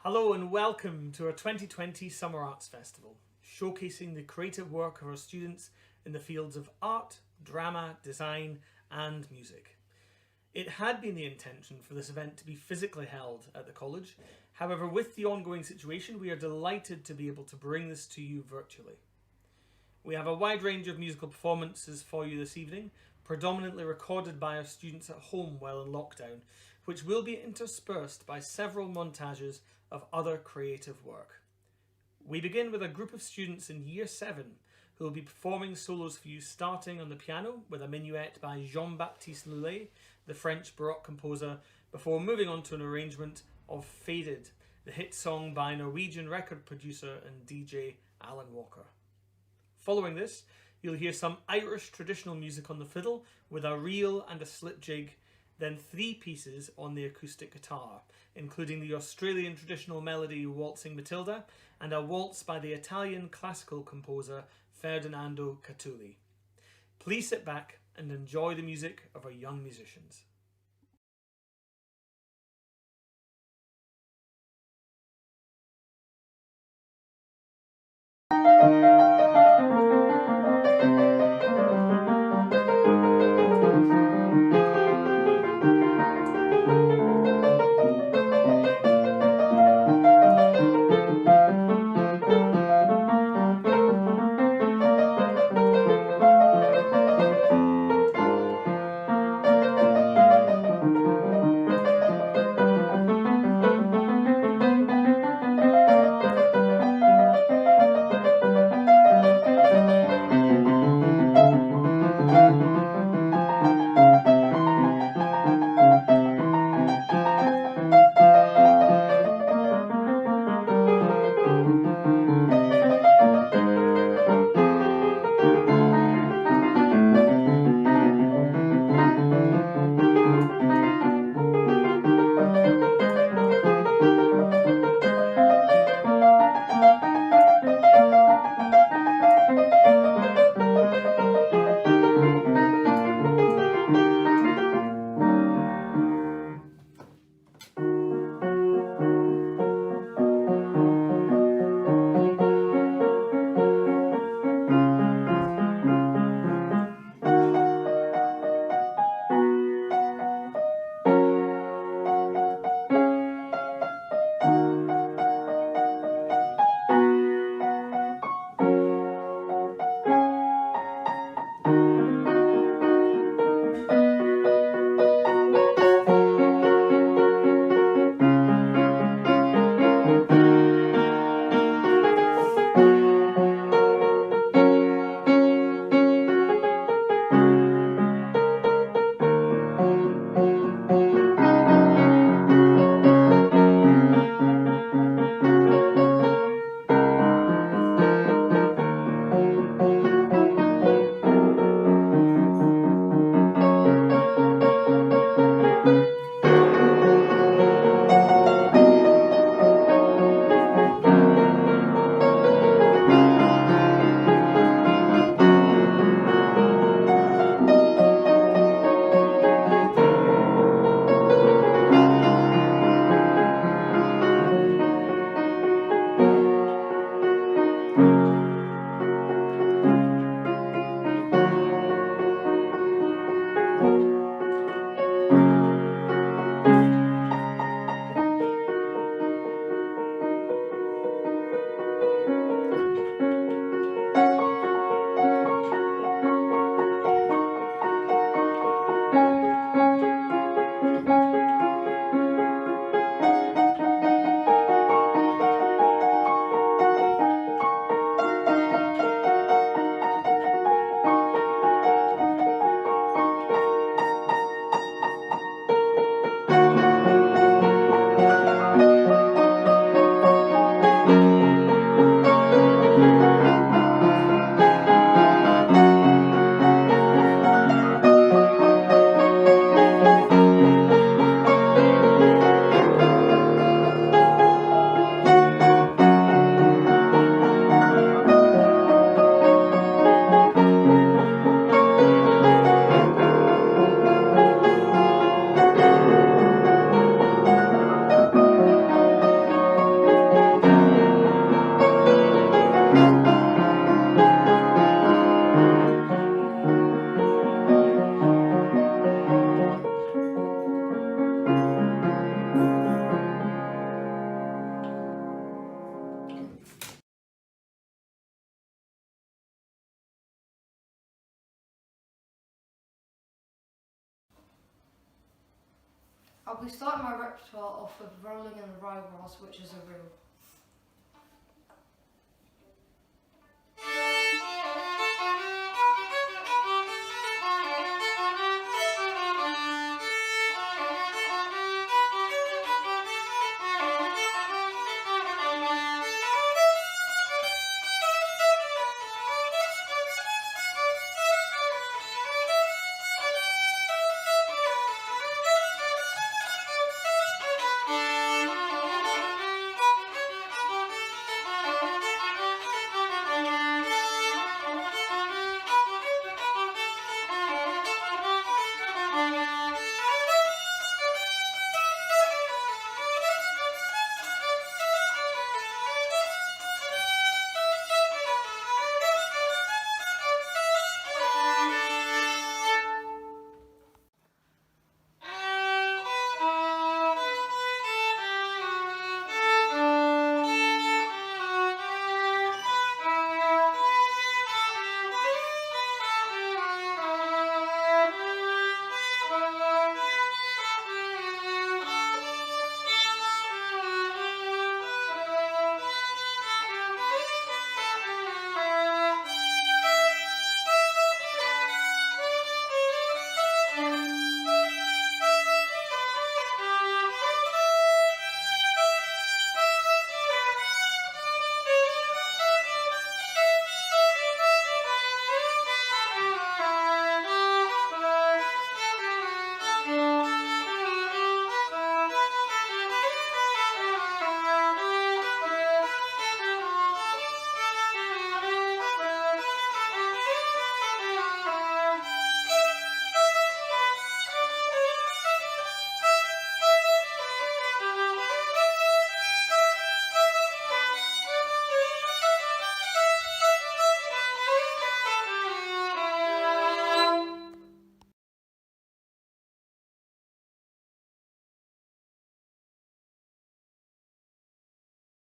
Hello and welcome to our 2020 Summer Arts Festival, showcasing the creative work of our students in the fields of art, drama, design and music. It had been the intention for this event to be physically held at the college. However, with the ongoing situation, we are delighted to be able to bring this to you virtually. We have a wide range of musical performances for you this evening, predominantly recorded by our students at home while in lockdown, which will be interspersed by several montages of other creative work. We begin with a group of students in Year 7 who will be performing solos for you, starting on the piano with a minuet by Jean-Baptiste Lully, the French Baroque composer, before moving on to an arrangement of Faded, the hit song by Norwegian record producer and DJ Alan Walker. Following this, you'll hear some Irish traditional music on the fiddle with a reel and a slip jig, then 3 pieces on the acoustic guitar, including the Australian traditional melody Waltzing Matilda and a waltz by the Italian classical composer Ferdinando Catulli. Please sit back and enjoy the music of our young musicians. I'll be starting my repertoire off with Rolling in the Ryegrass, which is a reel.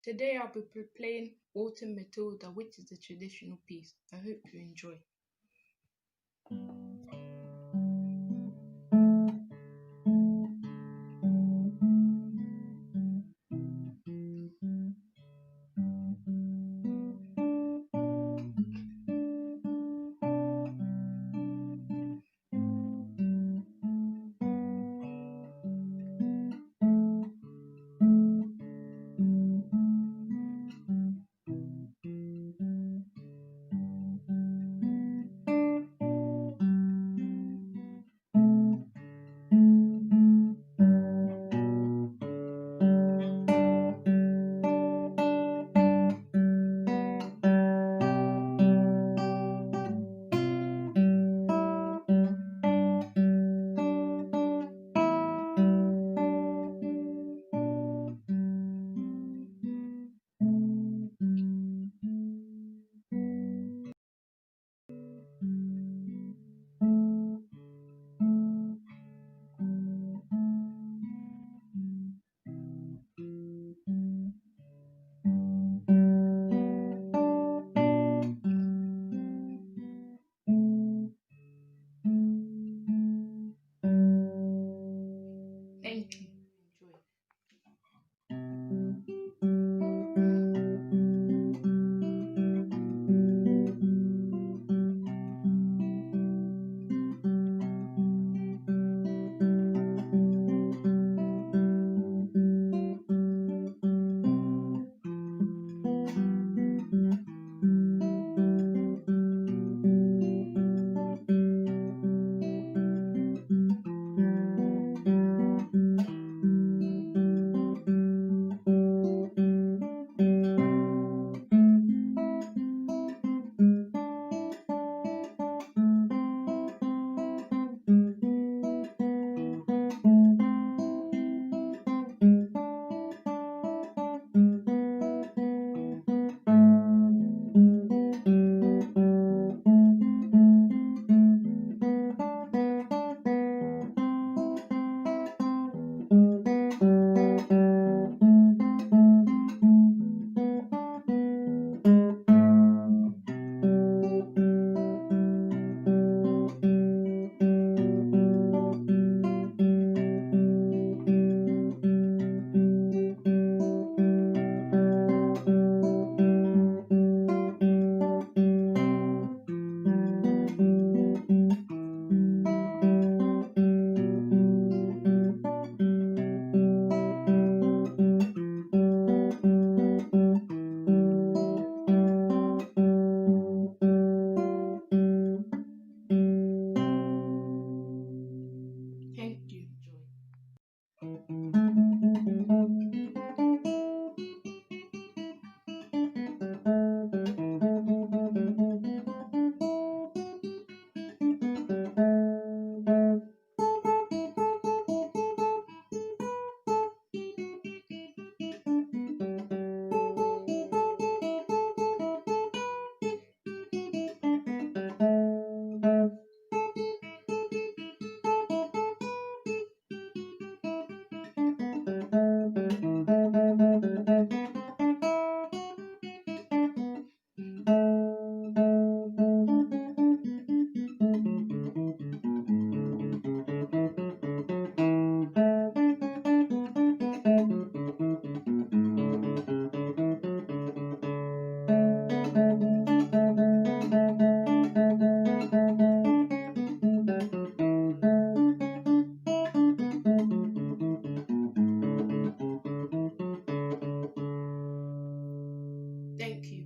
Today I'll be playing Autumn Matilda, which is a traditional piece. I hope you enjoy. Thank you.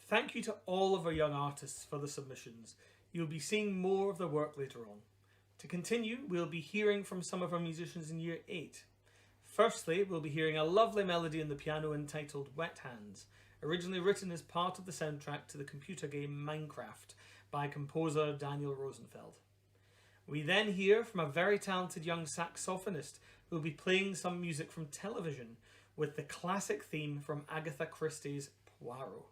Thank you to all of our young artists for the submissions. You'll be seeing more of their work later on. To continue, we'll be hearing from some of our musicians in Year 8. Firstly, we'll be hearing a lovely melody on the piano entitled Wet Hands, originally written as part of the soundtrack to the computer game Minecraft by composer Daniel Rosenfeld. We then hear from a very talented young saxophonist who will be playing some music from television with the classic theme from Agatha Christie's Poirot.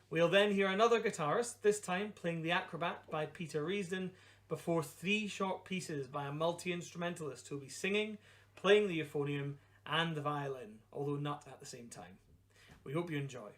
We'll then hear another guitarist, this time playing The Acrobat by Peter Riesden, before 3 short pieces by a multi-instrumentalist who will be singing, playing the euphonium and the violin, although not at the same time. We hope you enjoy.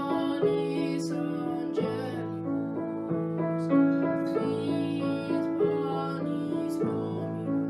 Panis angelicus, fit panis Dominus.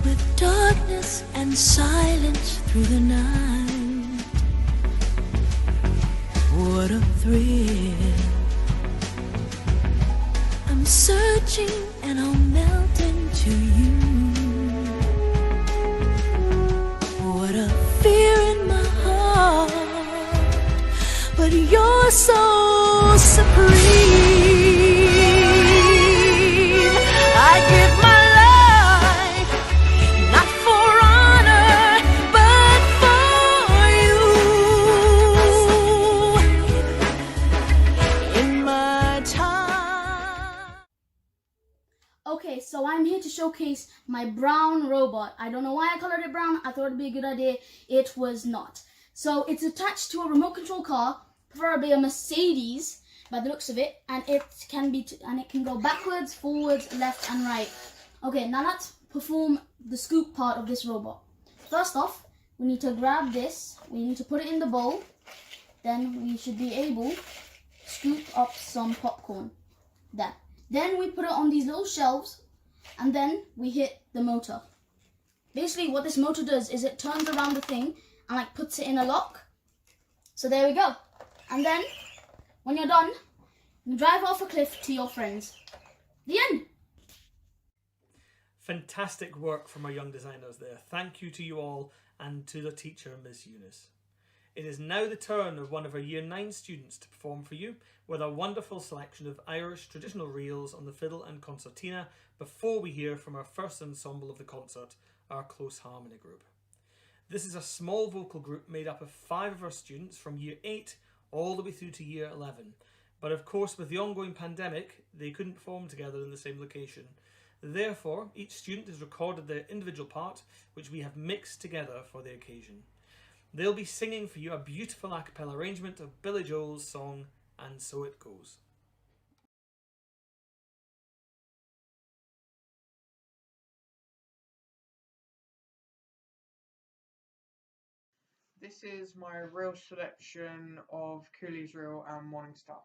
with darkness and silence through the night. What a thrill. I'm searching and I'll melt into you. What a fear in my heart, but you're so supreme. I give my life, not for honor, but for you. In my time. Okay, so I'm here to showcase my brown robot. I don't know why I colored it brown. I thought it'd be a good idea. It was not. So it's attached to a remote control car, preferably a Mercedes by the looks of it, and it can go backwards, forwards, left and right. Okay, now let's perform the scoop part of this robot. First off, we need to grab this, we need to put it in the bowl, then we should be able to scoop up some popcorn. There. Then we put it on these little shelves, and then we hit the motor. Basically what this motor does is it turns around the thing and like puts it in a lock. So there we go. And then when you're done, you drive off a cliff to your friends. The end. Fantastic work from our young designers there. Thank you to you all and to the teacher, Miss Eunice. It is now the turn of one of our Year 9 students to perform for you with a wonderful selection of Irish traditional reels on the fiddle and concertina before we hear from our first ensemble of the concert, our Close Harmony group. This is a small vocal group made up of 5 of our students from Year 8 all the way through to Year 11. But of course, with the ongoing pandemic, they couldn't perform together in the same location. Therefore, each student has recorded their individual part, which we have mixed together for the occasion. They'll be singing for you a beautiful a cappella arrangement of Billy Joel's song, And So It Goes. This is my reel selection of Cooley's Reel and Morning Star.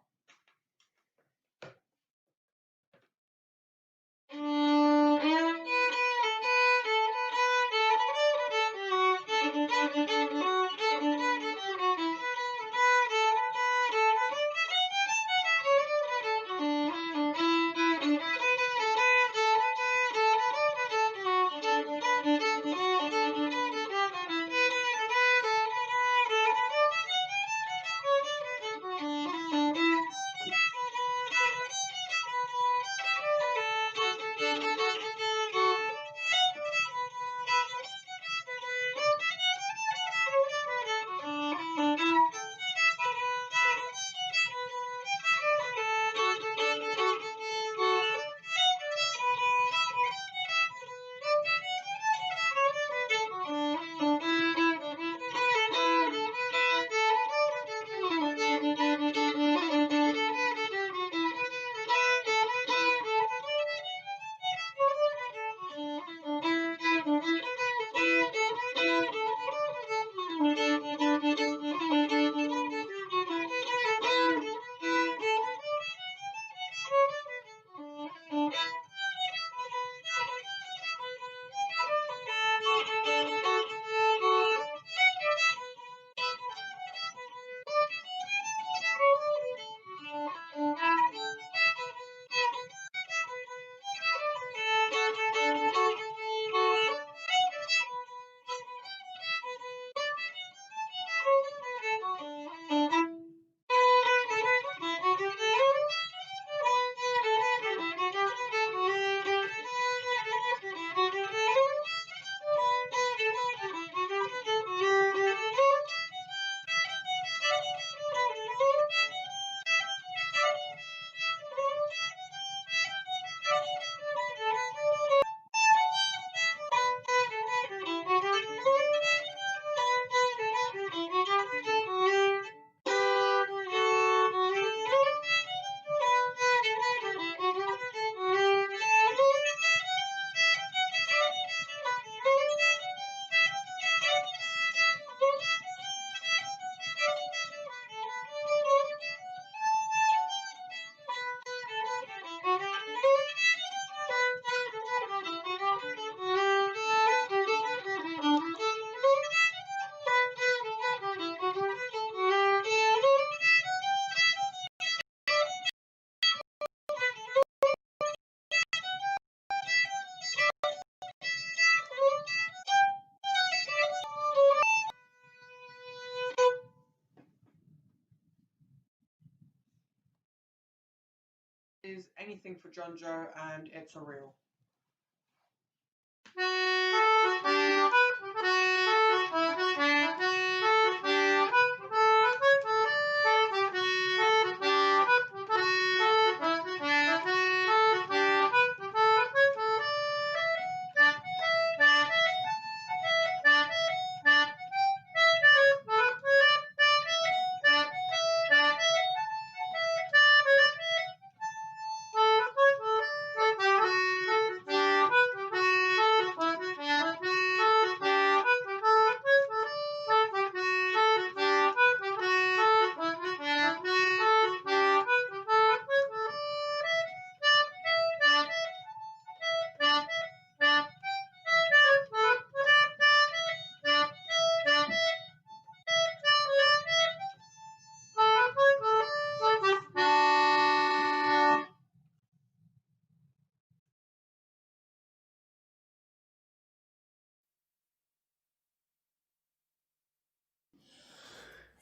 Anything for Junjo and It's a Real.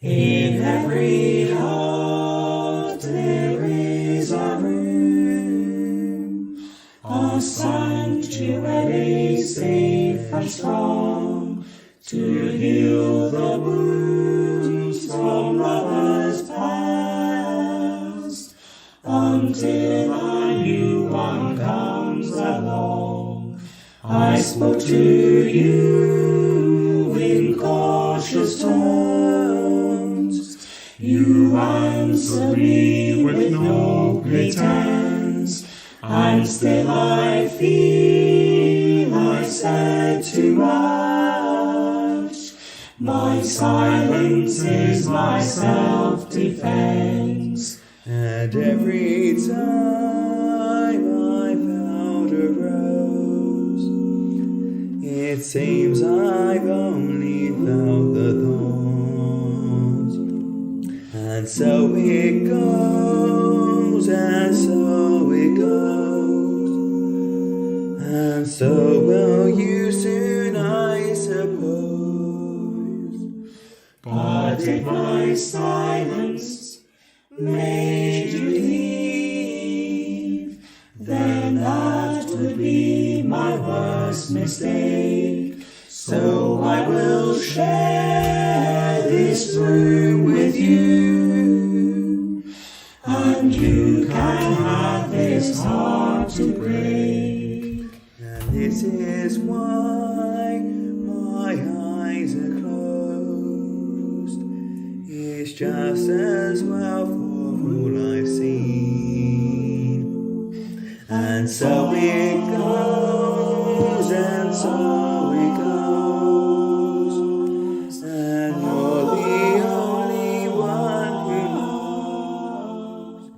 In every heart there is a room, a sanctuary safe and strong, to heal the wounds from lovers past, until a new one comes along. I spoke to you in cautious tones. You answered me with no pretense, and still I feel I said too much. My silence is my self-defense, and every time I found a rose, it seems I've only felt the thorns. And so it goes, and so it goes, and so will you soon, I suppose. But if my silence made you leave, then that would be my worst mistake. So I will share this room with you, and you can have this heart to break. And this is why my eyes are closed. It's just as well for all I've seen. And so it goes, and so it goes, and you're the only one who knows.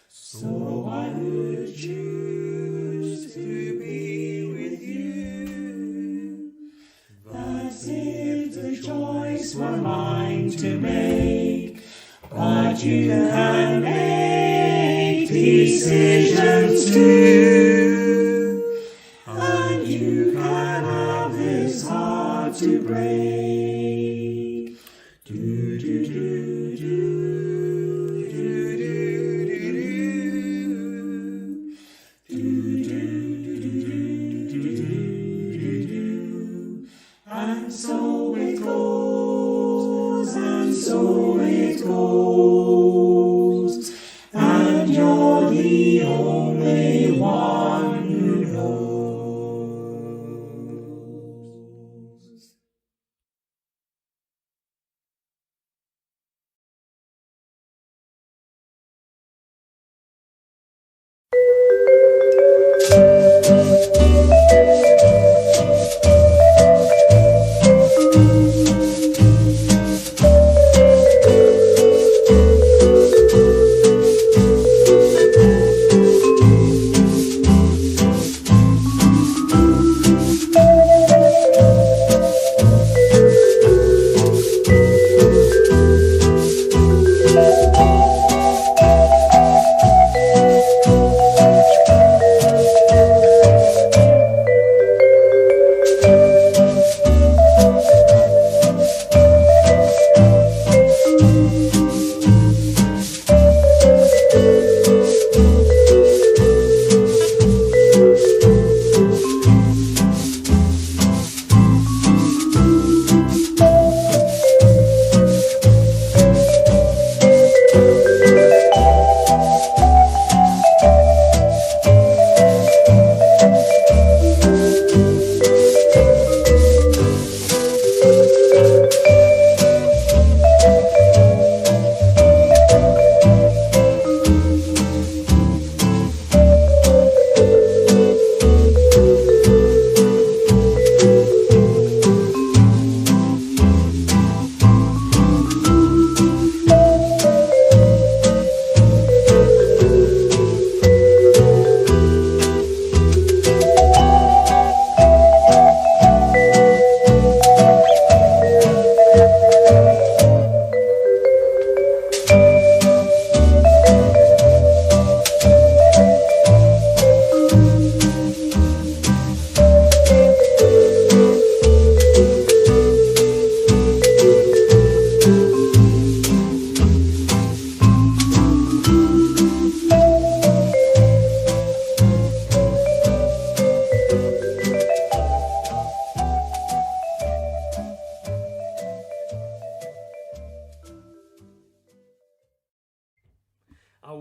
So I would choose to be with you. That's if the choice were mine to make. But you can make decisions too, and you can have this heart to break. Do do do do do do do do do do do. And so it goes, and so it goes, and you're the only one who knows.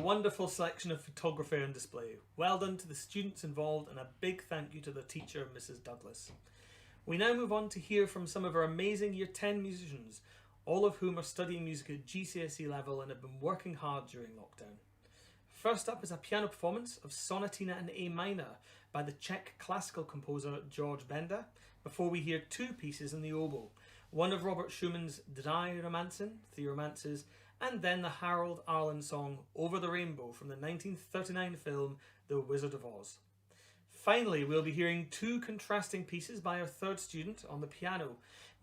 wonderful selection of photography on display. Well done to the students involved, and a big thank you to the teacher, Mrs. Douglas. We now move on to hear from some of our amazing Year 10 musicians, all of whom are studying music at GCSE level and have been working hard during lockdown. First up is a piano performance of Sonatina in A minor by the Czech classical composer George Benda, before we hear two pieces in the oboe, one of Robert Schumann's Drei Romanzen, Three Romances, and then the Harold Arlen song Over the Rainbow from the 1939 film The Wizard of Oz. Finally, we'll be hearing two contrasting pieces by our third student on the piano,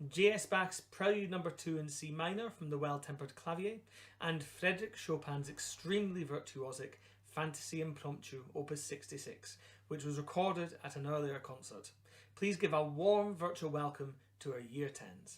J.S. Bach's Prelude No. 2 in C minor from the Well-Tempered Clavier, and Frédéric Chopin's extremely virtuosic Fantasy Impromptu Opus 66, which was recorded at an earlier concert. Please give a warm virtual welcome to our Year 10s.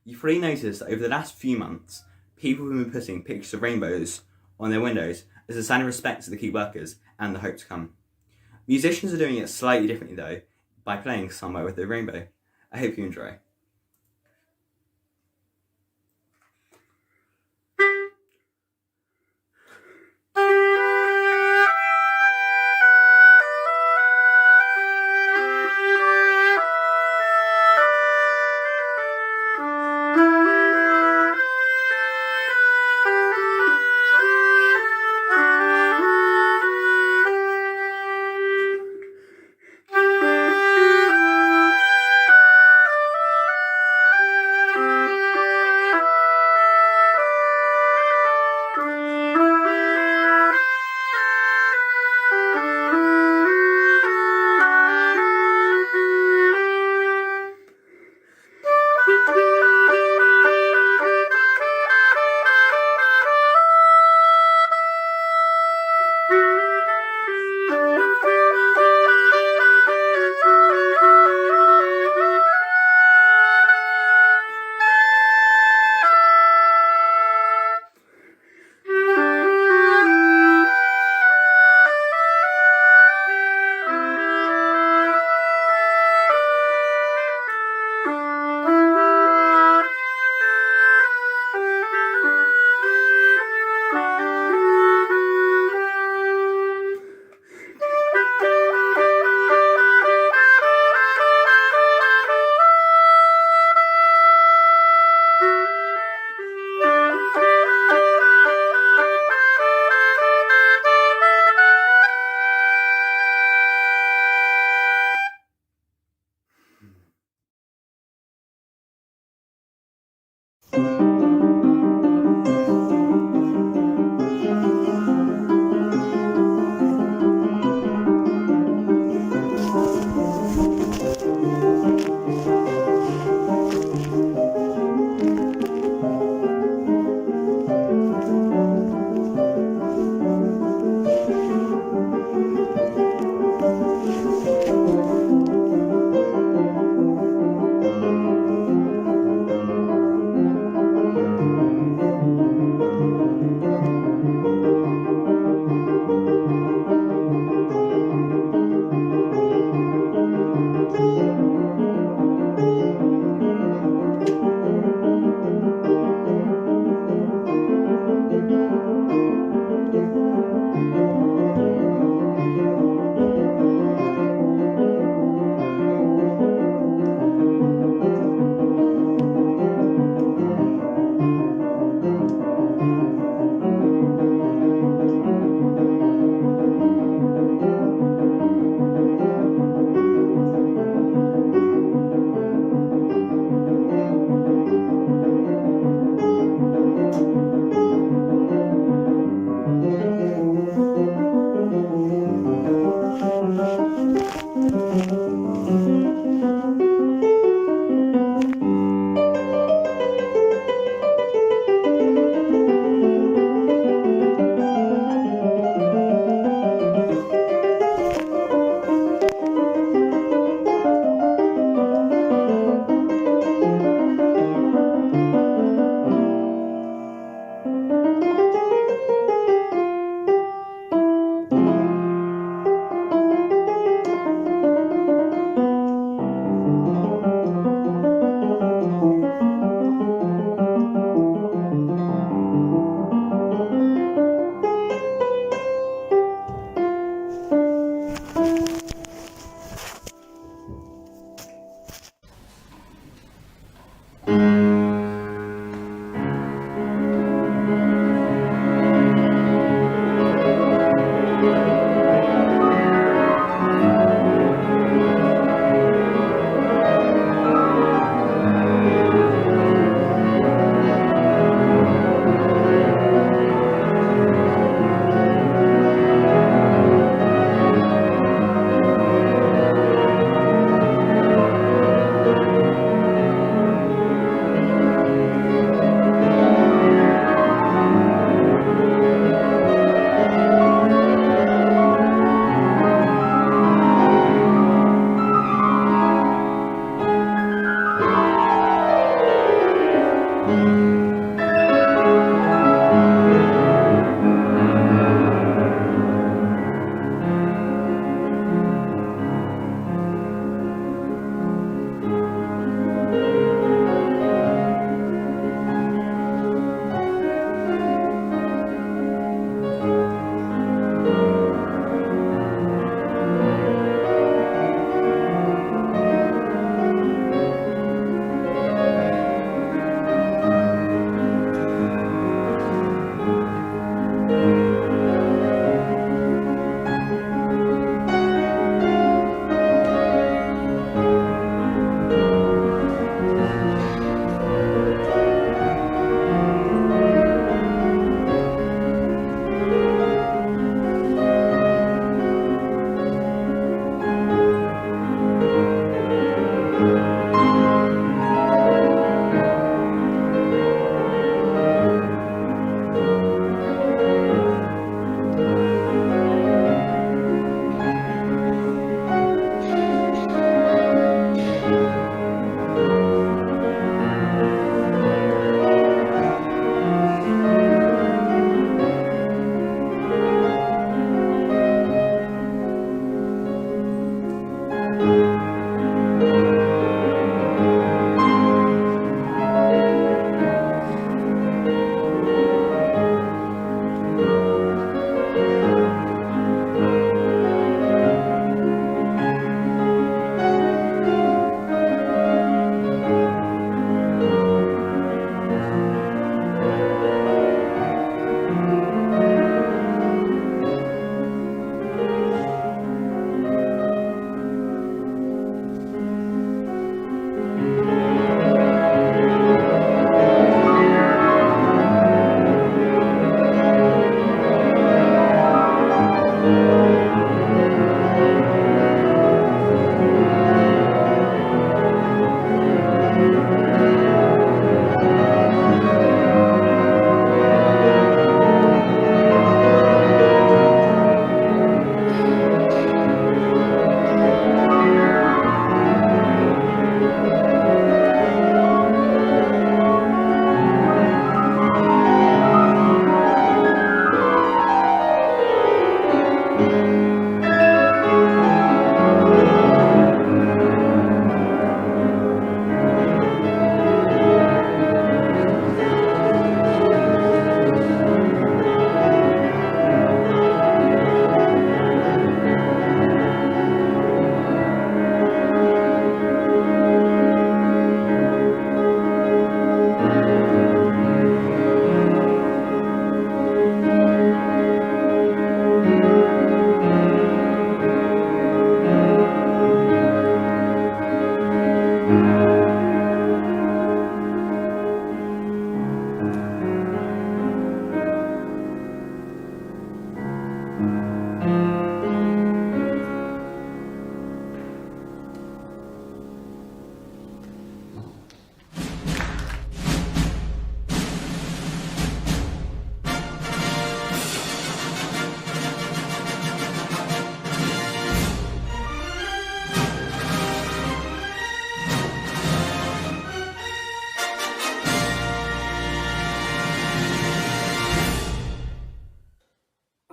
You probably noticed that over the last few months, people have been putting pictures of rainbows on their windows as a sign of respect to the key workers and the hope to come. Musicians are doing it slightly differently though, by playing Somewhere with the Rainbow. I hope you enjoy.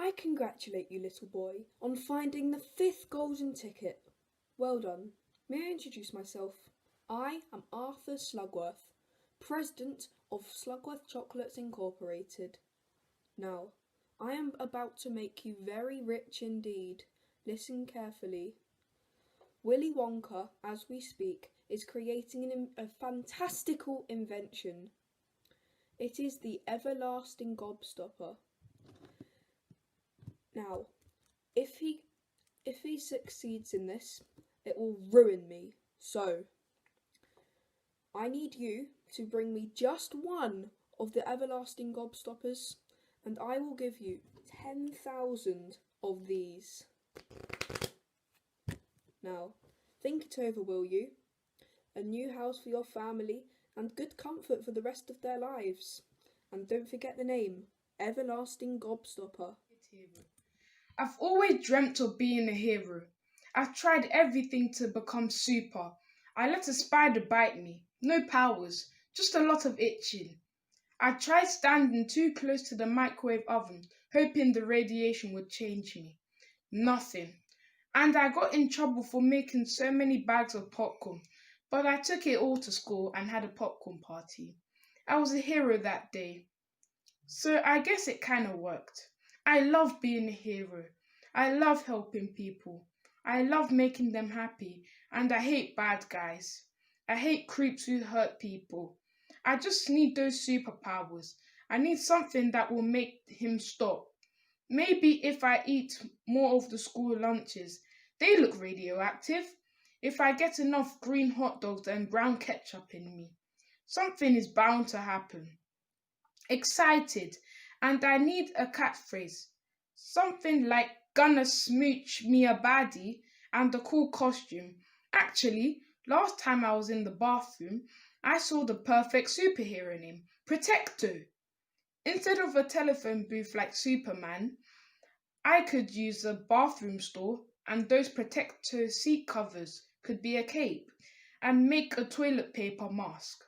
I congratulate you, little boy, on finding the 5th golden ticket. Well done. May I introduce myself? I am Arthur Slugworth, President of Slugworth Chocolates Incorporated. Now, I am about to make you very rich indeed. Listen carefully. Willy Wonka, as we speak, is creating a fantastical invention. It is the everlasting gobstopper. Now, if he succeeds in this, it will ruin me. So, I need you to bring me just one of the everlasting gobstoppers, and I will give you 10,000 of these. Now, think it over, will you? A new house for your family and good comfort for the rest of their lives. And don't forget the name, Everlasting Gobstopper. I've always dreamt of being a hero. I've tried everything to become super. I let a spider bite me. No powers. Just a lot of itching. I tried standing too close to the microwave oven, hoping the radiation would change me. Nothing. And I got in trouble for making so many bags of popcorn, but I took it all to school and had a popcorn party. I was a hero that day. So I guess it kind of worked. I love being a hero. I love helping people. I love making them happy. And I hate bad guys. I hate creeps who hurt people. I just need those superpowers. I need something that will make him stop. Maybe if I eat more of the school lunches, they look radioactive. If I get enough green hot dogs and brown ketchup in me, something is bound to happen. Excited, and I need a catchphrase. Something like gonna smooch me a baddie and a cool costume. Actually, last time I was in the bathroom, I saw the perfect superhero name, Protecto. Instead of a telephone booth like Superman, I could use a bathroom stall, and those Protecto seat covers could be a cape, and make a toilet paper mask.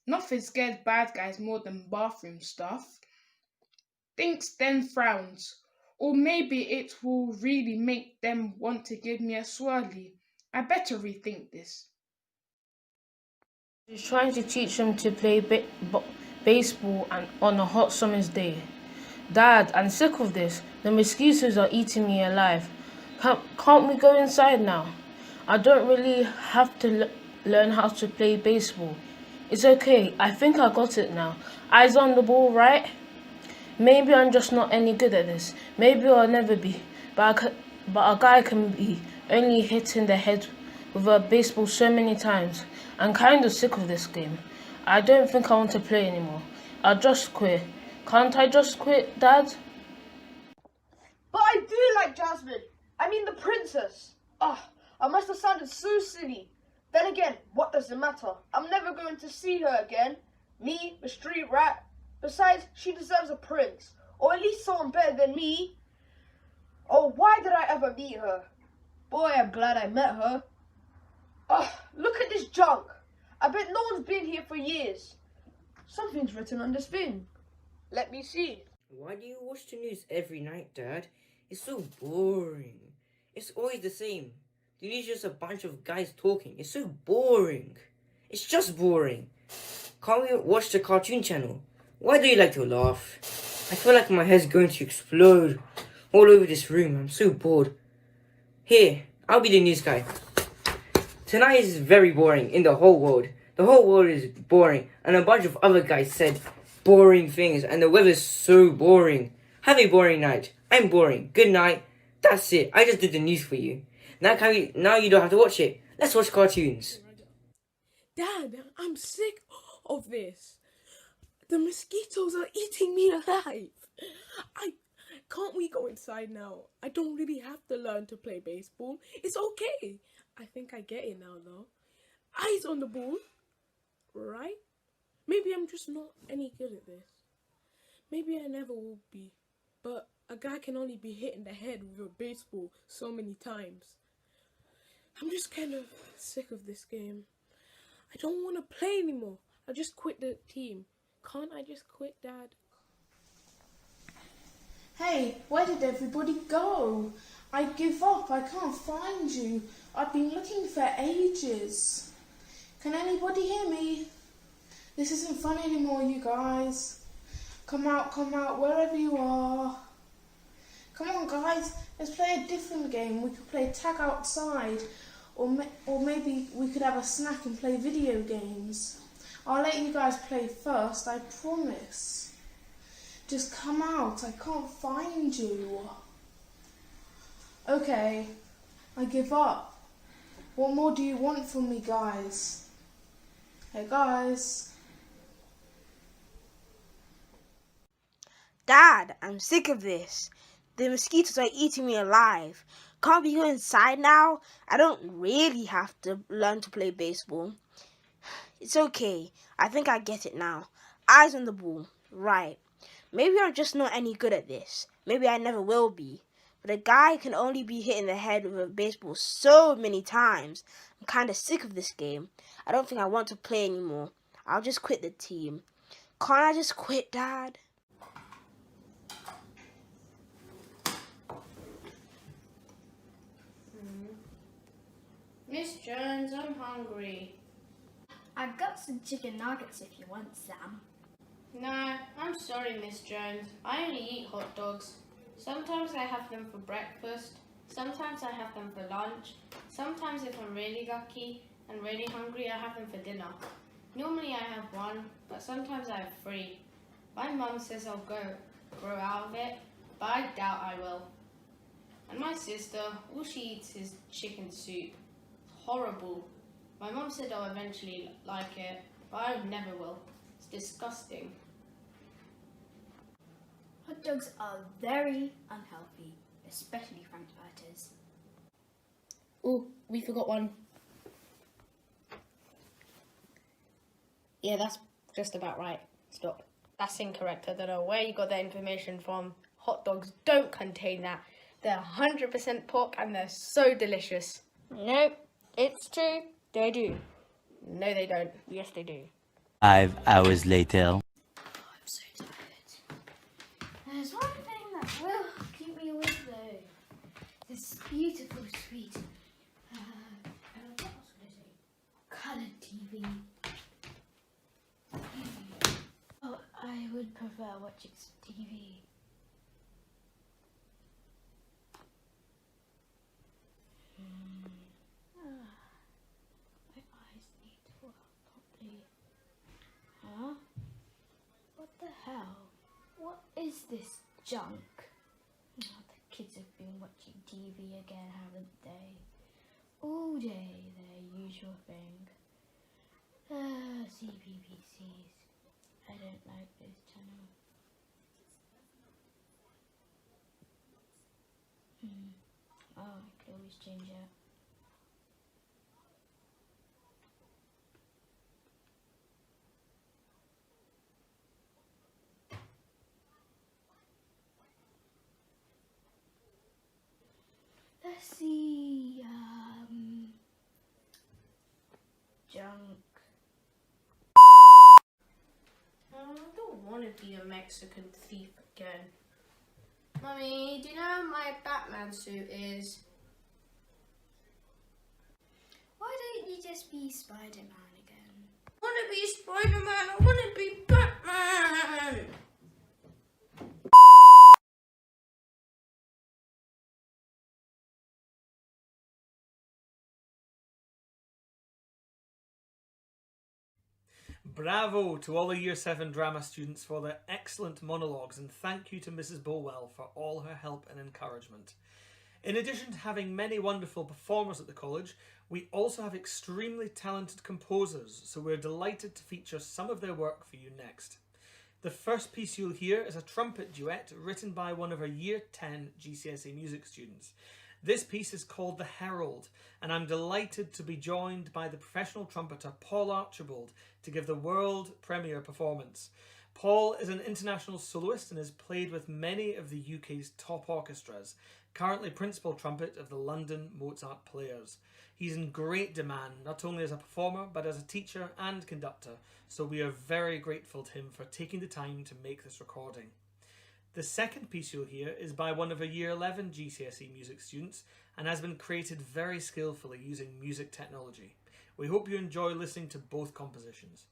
Nothing scares bad guys more than bathroom stuff. Thinks then frowns. Or maybe it will really make them want to give me a swirly. I better rethink this. She's trying to teach him to play baseball on a hot summer's day. Dad, I'm sick of this. The mosquitoes are eating me alive. Can't we go inside now? I don't really have to learn how to play baseball. It's okay. I think I got it now. Eyes on the ball, right? Maybe I'm just not any good at this. Maybe I'll never be. But a guy can be only hit in the head with a baseball so many times. I'm kind of sick of this game. I don't think I want to play anymore. I'll just quit. Can't I just quit, Dad? But I do like Jasmine. I mean the princess. I must have sounded so silly. Then again, what does it matter? I'm never going to see her again. Me, the street rat. Besides, she deserves a prince. Or at least someone better than me. Oh, why did I ever meet her? Boy, I'm glad I met her. Look at this junk. I bet no one's been here for years. Something's written on this thing. Let me see. Why do you watch the news every night, Dad? It's so boring. It's always the same. The news is just a bunch of guys talking. It's so boring. It's just boring. Can't we watch the cartoon channel? Why do you like to laugh? I feel like my head's going to explode all over this room. I'm so bored. Here, I'll be the news guy. Tonight is very boring in the whole world. The whole world is boring, and a bunch of other guys said boring things, and the weather's so boring. Have a boring night. I'm boring. Good night. That's it. I just did the news for you. Now you don't have to watch it. Let's watch cartoons. Dad, I'm sick of this. The mosquitoes are eating me alive. Can't we go inside now? I don't really have to learn to play baseball. It's okay. I think I get it now, though. Eyes on the ball. Right? Maybe I'm just not any good at this. Maybe I never will be. But a guy can only be hit in the head with a baseball so many times. I'm just kind of sick of this game. I don't want to play anymore. I just quit the team. Can't I just quit, Dad? Hey, where did everybody go? I give up. I can't find you. I've been looking for ages. Can anybody hear me? This isn't fun anymore, you guys. Come out, wherever you are. Come on, guys. Let's play a different game. We could play tag outside. Or maybe we could have a snack and play video games. I'll let you guys play first, I promise. Just come out. I can't find you. Okay, I give up. What more do you want from me, guys? Hey, guys. Dad, I'm sick of this. The mosquitoes are eating me alive. Can't we go inside now? I don't really have to learn to play baseball. It's okay. I think I get it now. Eyes on the ball. Right. Maybe I'm just not any good at this. Maybe I never will be. But a guy can only be hit in the head with a baseball so many times. I'm kind of sick of this game. I don't think I want to play anymore. I'll just quit the team. Can't I just quit, Dad? Miss Jones, I'm hungry. I've got some chicken nuggets if you want some. No, I'm sorry, Miss Jones. I only eat hot dogs. Sometimes I have them for breakfast. Sometimes I have them for lunch. Sometimes if I'm really lucky and really hungry, I have them for dinner. Normally I have one, but sometimes I have three. My mum says I'll grow out of it, but I doubt I will. And my sister, all she eats is chicken soup. It's horrible. My mum said I'll eventually like it, but I never will. It's disgusting. Hot dogs are very unhealthy, especially frankfurters. Oh, we forgot one. Yeah, that's just about right. Stop. That's incorrect. I don't know where you got that information from. Hot dogs don't contain that. They're 100% pork and they're so delicious. Nope, it's true. They do. No, they don't. Yes, they do. 5 hours later. I'm so tired. There's one thing that will keep me awake though. This beautiful, sweet, what else would I say? Coloured TV. Oh, I would prefer watching some TV. My eyes need to work properly. Huh? What the hell? What is this junk? Oh, the kids have been watching TV again, haven't they? All day, their usual thing. CBBCs. I don't like this channel. Oh, I could always change it. Let's see, junk. I don't want to be a Mexican thief again. Mummy, do you know how my Batman suit is? Why don't you just be Spider-Man again? I want to be Spider-Man. I want to be Batman. Bravo to all the Year 7 drama students for their excellent monologues, and thank you to Mrs. Bolwell for all her help and encouragement. In addition to having many wonderful performers at the college, we also have extremely talented composers, so we're delighted to feature some of their work for you next. The first piece you'll hear is a trumpet duet written by one of our Year 10 GCSE music students. This piece is called The Herald, and I'm delighted to be joined by the professional trumpeter Paul Archibald to give the world premiere performance. Paul is an international soloist and has played with many of the UK's top orchestras, currently principal trumpet of the London Mozart Players. He's in great demand, not only as a performer, but as a teacher and conductor, so we are very grateful to him for taking the time to make this recording. The second piece you'll hear is by one of our Year 11 GCSE music students and has been created very skillfully using music technology. We hope you enjoy listening to both compositions.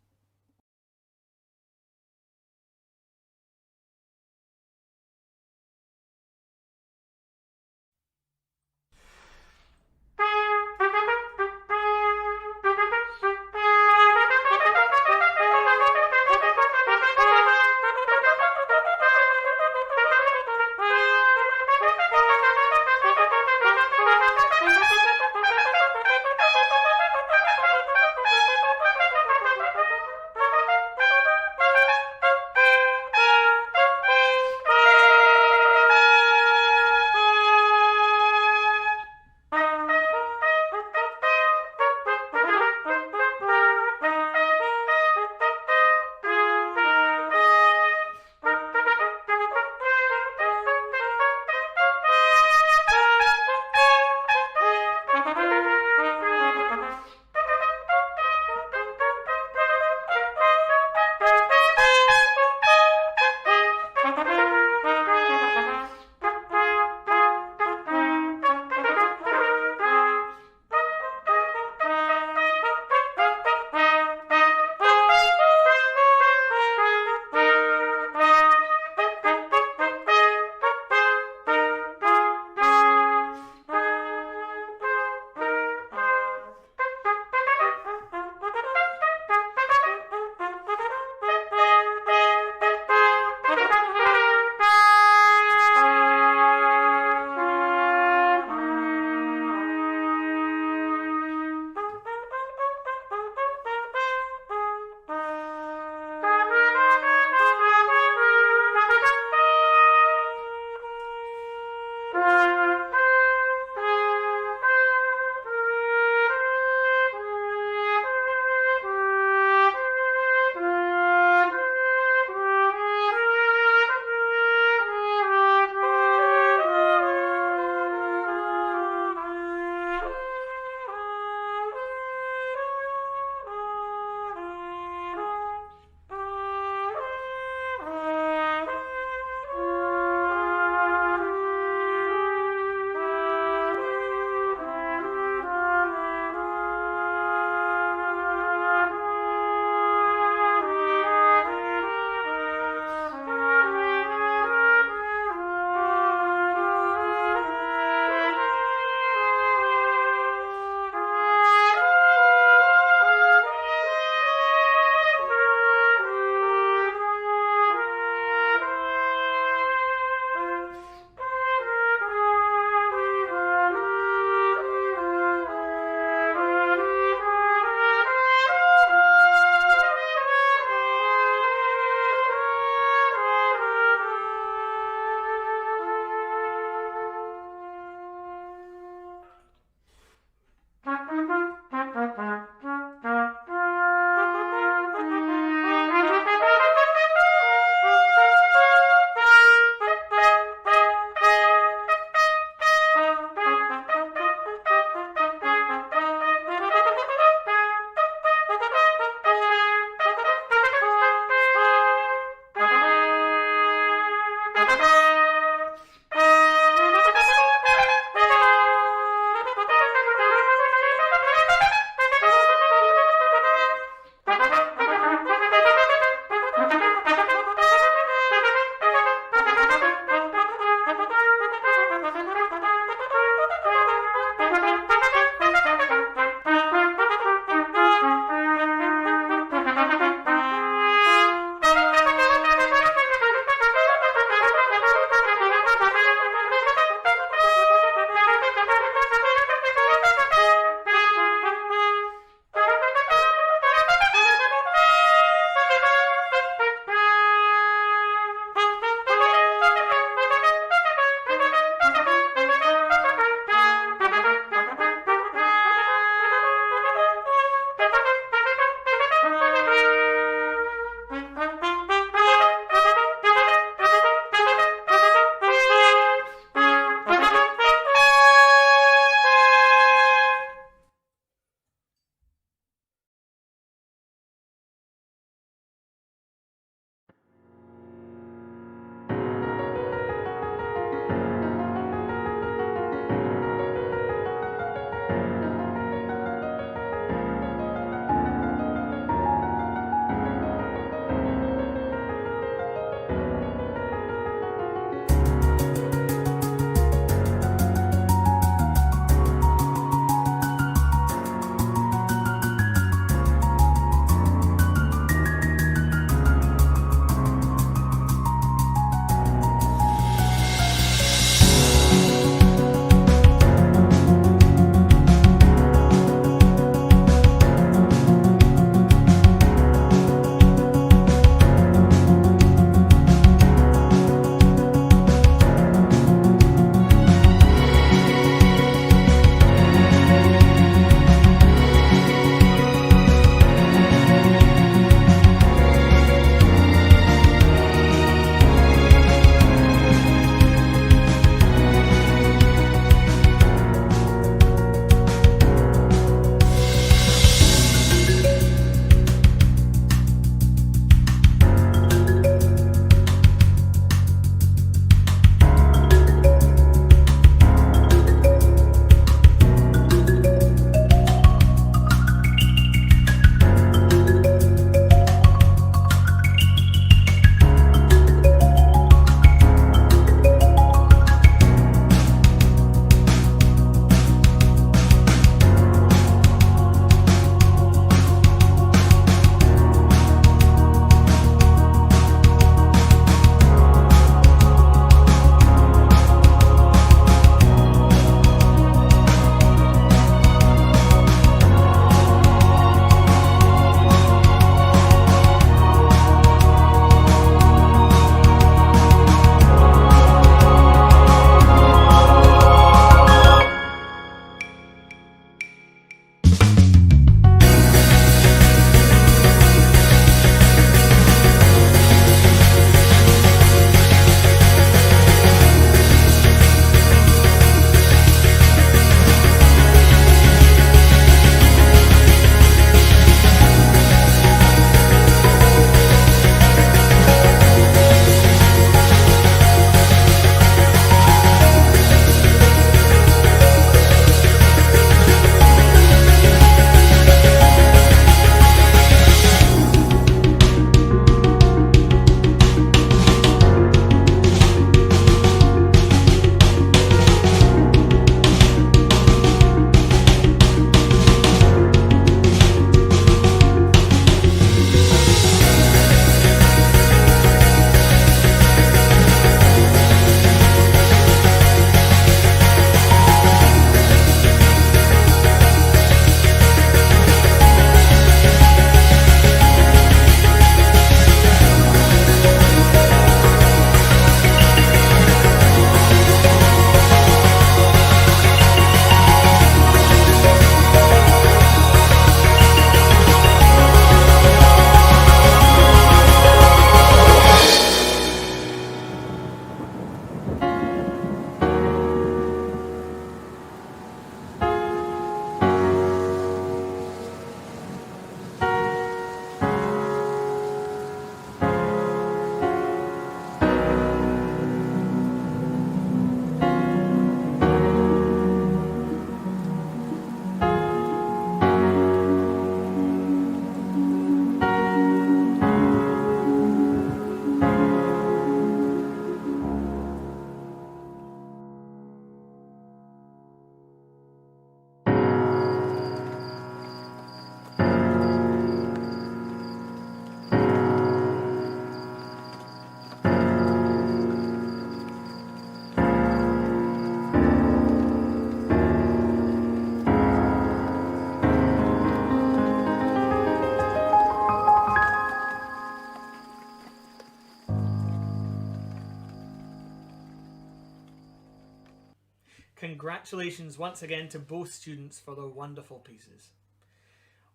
Congratulations once again to both students for their wonderful pieces.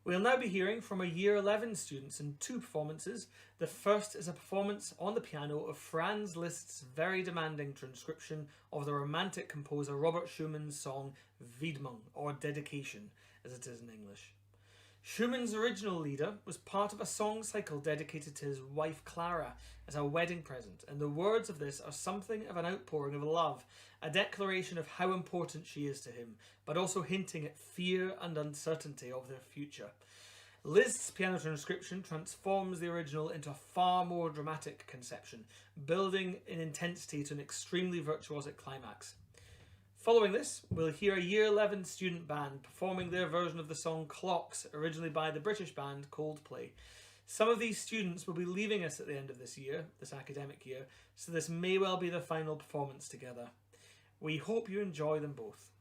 We'll now be hearing from our Year 11 students in two performances. The first is a performance on the piano of Franz Liszt's very demanding transcription of the romantic composer Robert Schumann's song Widmung, or Dedication, as it is in English. Schumann's original lieder was part of a song cycle dedicated to his wife Clara as a wedding present, and the words of this are something of an outpouring of love, a declaration of how important she is to him, but also hinting at fear and uncertainty of their future. Liszt's piano transcription transforms the original into a far more dramatic conception, building in intensity to an extremely virtuosic climax. Following this, we'll hear a Year 11 student band performing their version of the song Clocks, originally by the British band Coldplay. Some of these students will be leaving us at the end of this year, this academic year, so this may well be the final performance together. We hope you enjoy them both.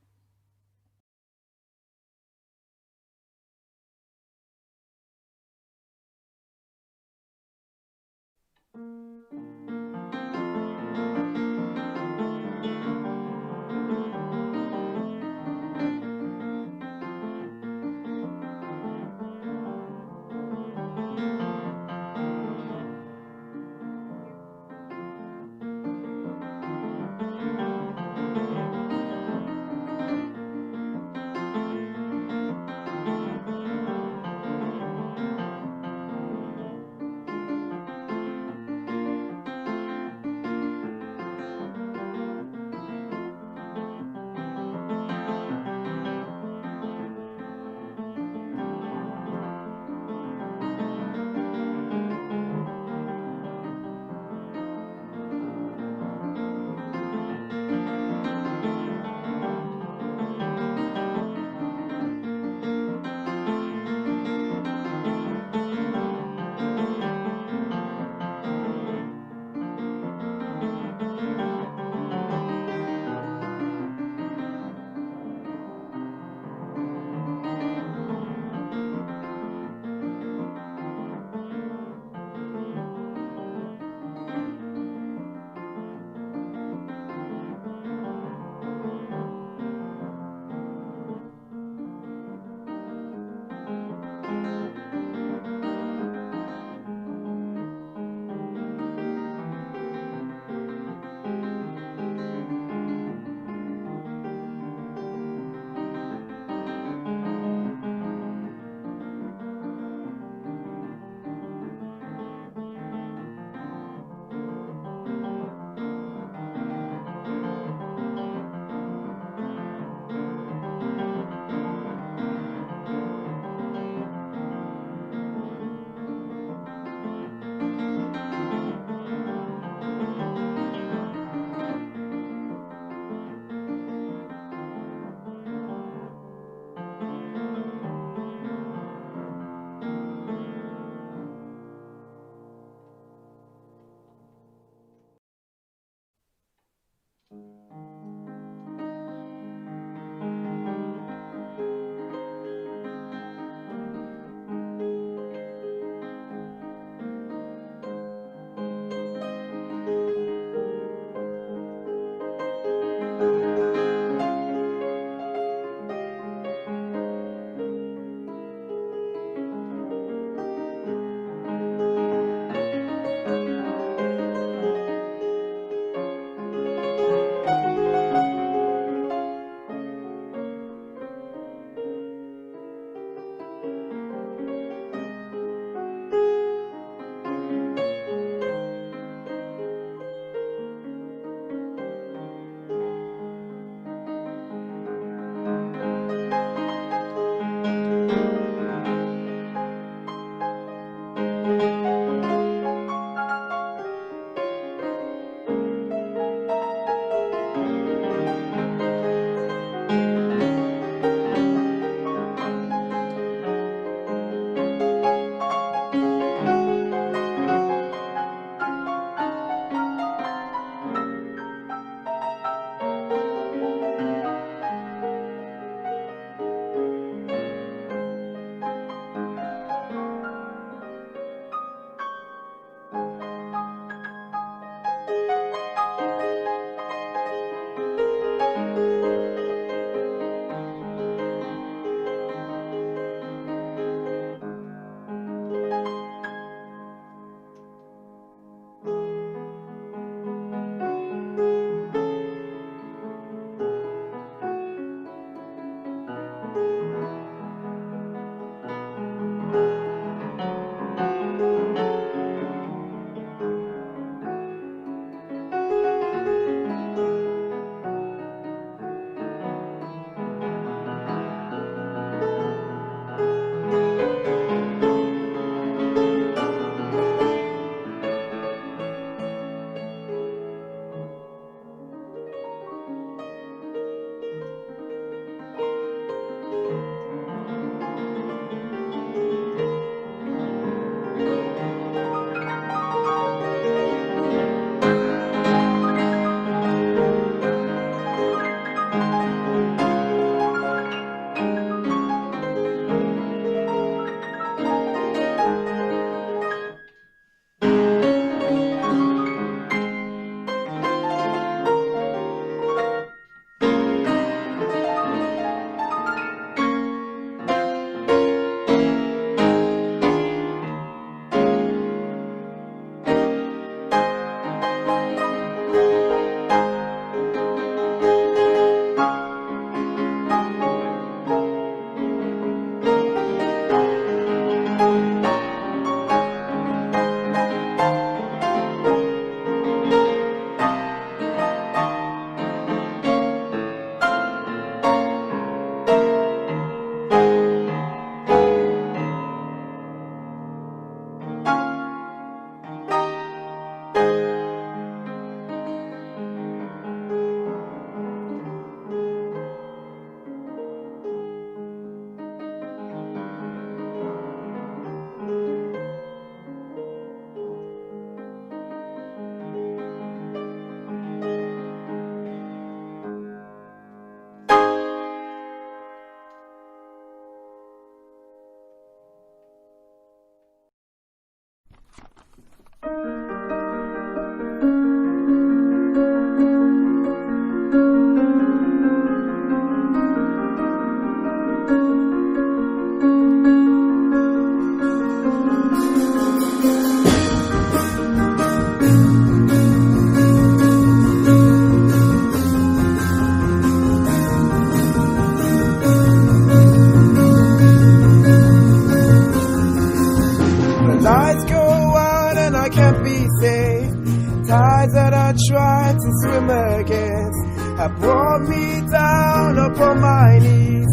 tides that I tried to swim against have brought me down upon my knees.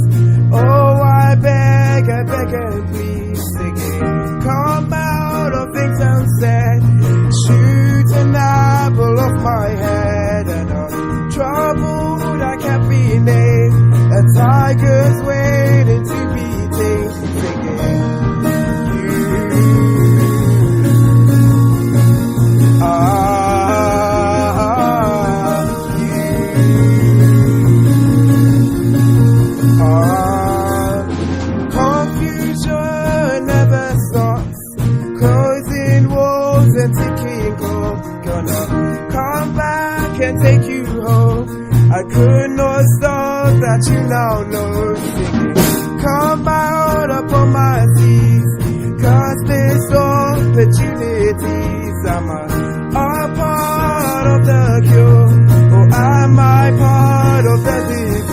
Oh, I beg and please, singing, come out of things unsaid, shoot an apple off my head, and I'm troubled I can't be named, a tiger's waiting to be tamed, singing, confusion never stops, closing walls and ticking clocks, gonna come back and take you home, I could not stop that you now know, singing, come out upon my seas, cause there's opportunities, I'm a part of the cure, or am I part of the disease?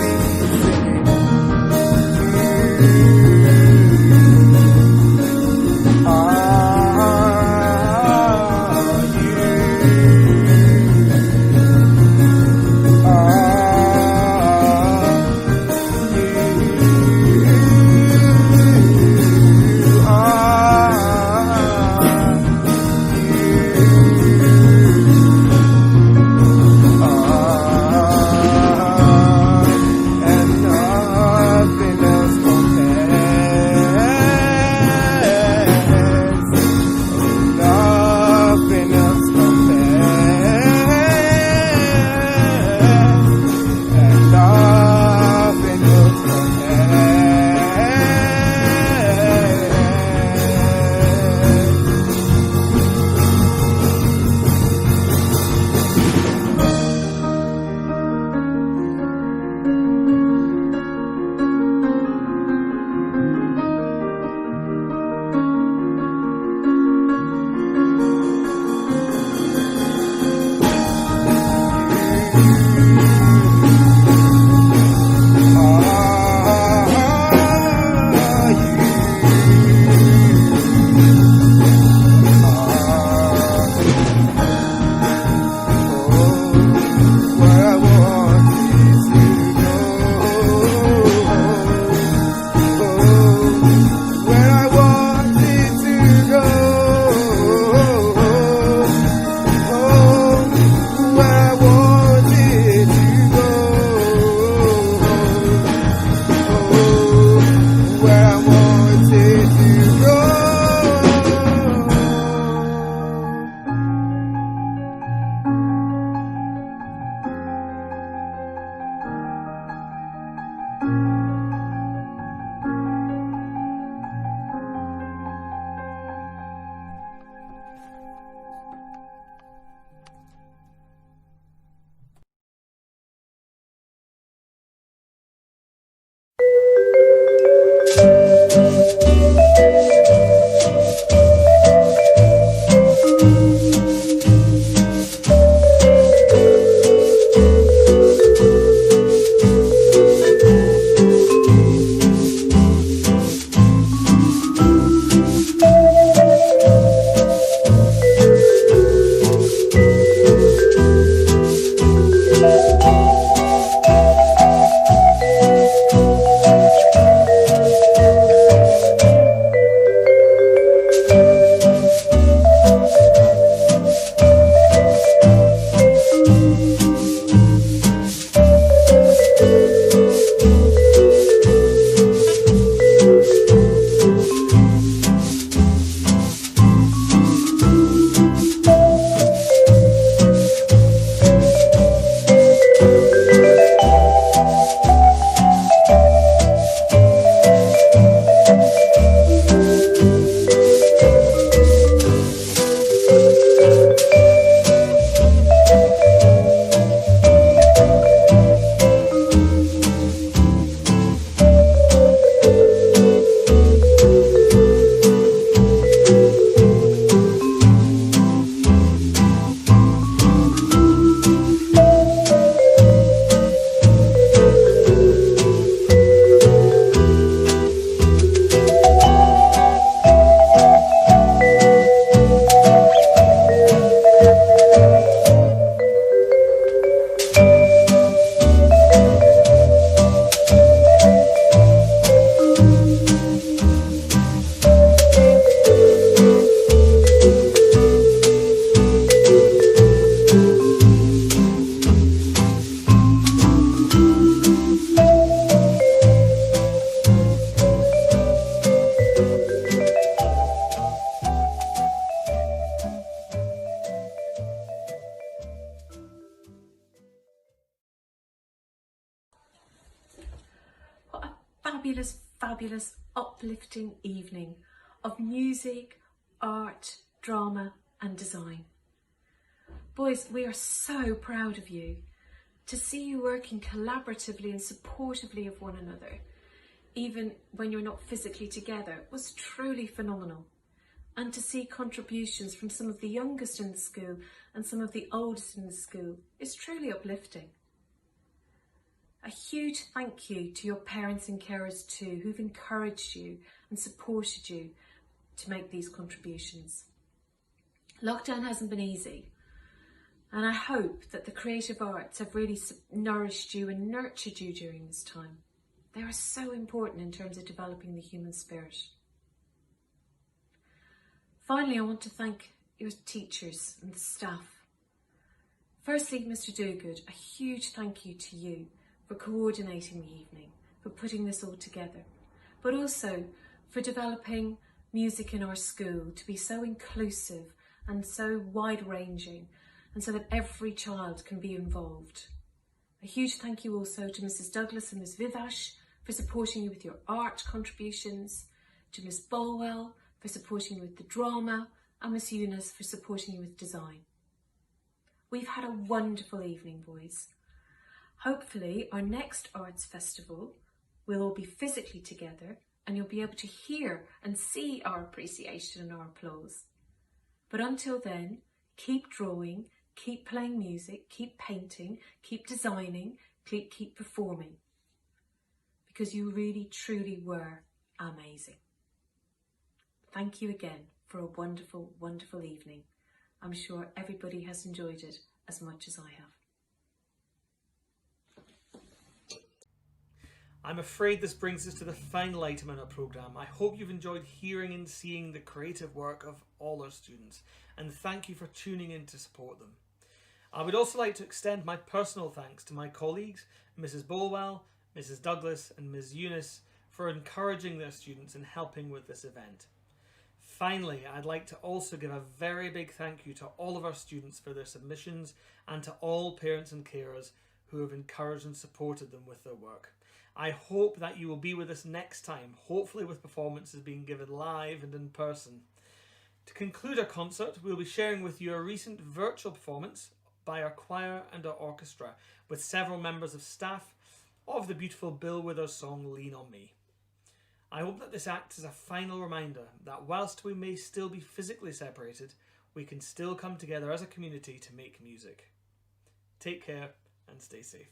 fabulous, fabulous, uplifting evening of music, art, drama and design. Boys, we are so proud of you. To see you working collaboratively and supportively of one another, even when you're not physically together, was truly phenomenal. And to see contributions from some of the youngest in the school and some of the oldest in the school is truly uplifting. A huge thank you to your parents and carers too, who've encouraged you and supported you to make these contributions. Lockdown hasn't been easy, and I hope that the creative arts have really nourished you and nurtured you during this time. They are so important in terms of developing the human spirit. Finally, I want to thank your teachers and the staff. Firstly, Mr. Dogood, a huge thank you to you for coordinating the evening, for putting this all together, but also for developing music in our school to be so inclusive and so wide-ranging, and so that every child can be involved. A huge thank you also to Mrs. Douglas and Ms. Vivash for supporting you with your art contributions, to Ms. Bolwell for supporting you with the drama, and Ms. Eunice for supporting you with design. We've had a wonderful evening, boys. Hopefully our next arts festival we'll all be physically together and you'll be able to hear and see our appreciation and our applause. But until then, keep drawing, keep playing music, keep painting, keep designing, keep performing. Because you really, truly were amazing. Thank you again for a wonderful, wonderful evening. I'm sure everybody has enjoyed it as much as I have. I'm afraid this brings us to the final item in our programme. I hope you've enjoyed hearing and seeing the creative work of all our students, and thank you for tuning in to support them. I would also like to extend my personal thanks to my colleagues, Mrs. Bolwell, Mrs. Douglas and Ms. Eunice, for encouraging their students and helping with this event. Finally, I'd like to also give a very big thank you to all of our students for their submissions and to all parents and carers who have encouraged and supported them with their work. I hope that you will be with us next time, hopefully with performances being given live and in person. To conclude our concert, we'll be sharing with you a recent virtual performance by our choir and our orchestra with several members of staff of the beautiful Bill Withers song Lean on Me. I hope that this acts as a final reminder that whilst we may still be physically separated, we can still come together as a community to make music. Take care and stay safe.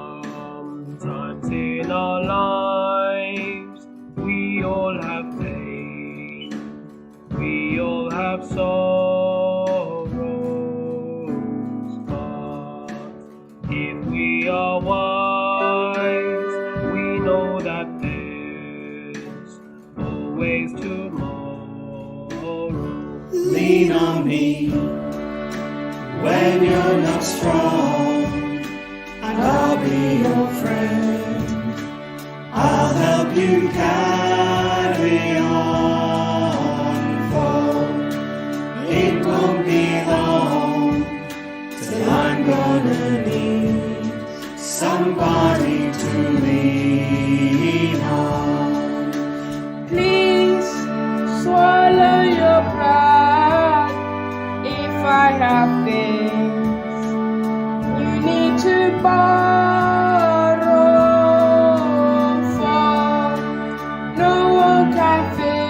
Sometimes in our lives we all have pain, we all have sorrows, but if we are wise, we know that there's always tomorrow. Lean on me when you're not strong, and I'll be your friend. I'll help you carry on, for it won't be long till I'm gonna need somebody to lean on. Please swallow your pride if I have things you need to borrow, for no one can fill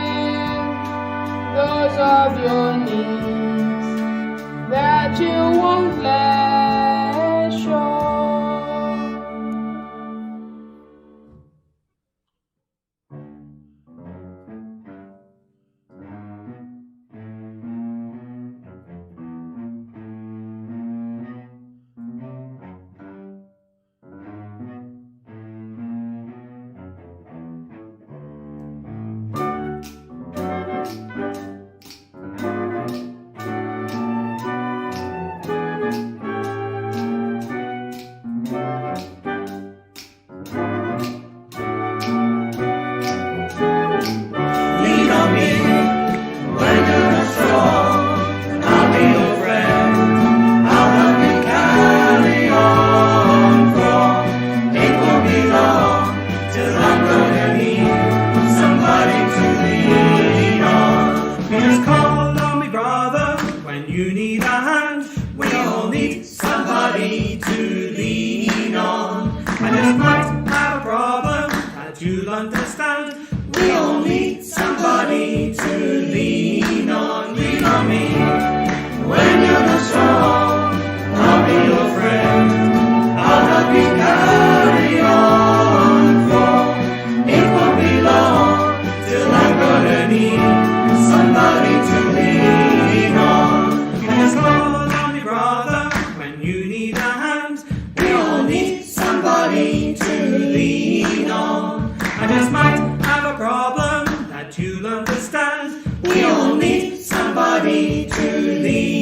understand. We all need somebody to lean on. Lean on me when you're not strong. I'll be your friend. I'll help you carry on. For it won't be long till I'm gonna need somebody to lean on. Yes, Lord, I'm your brother when you need a hand. We all need somebody to lean on. I just might have a problem that you'll understand. We all need somebody to lean on.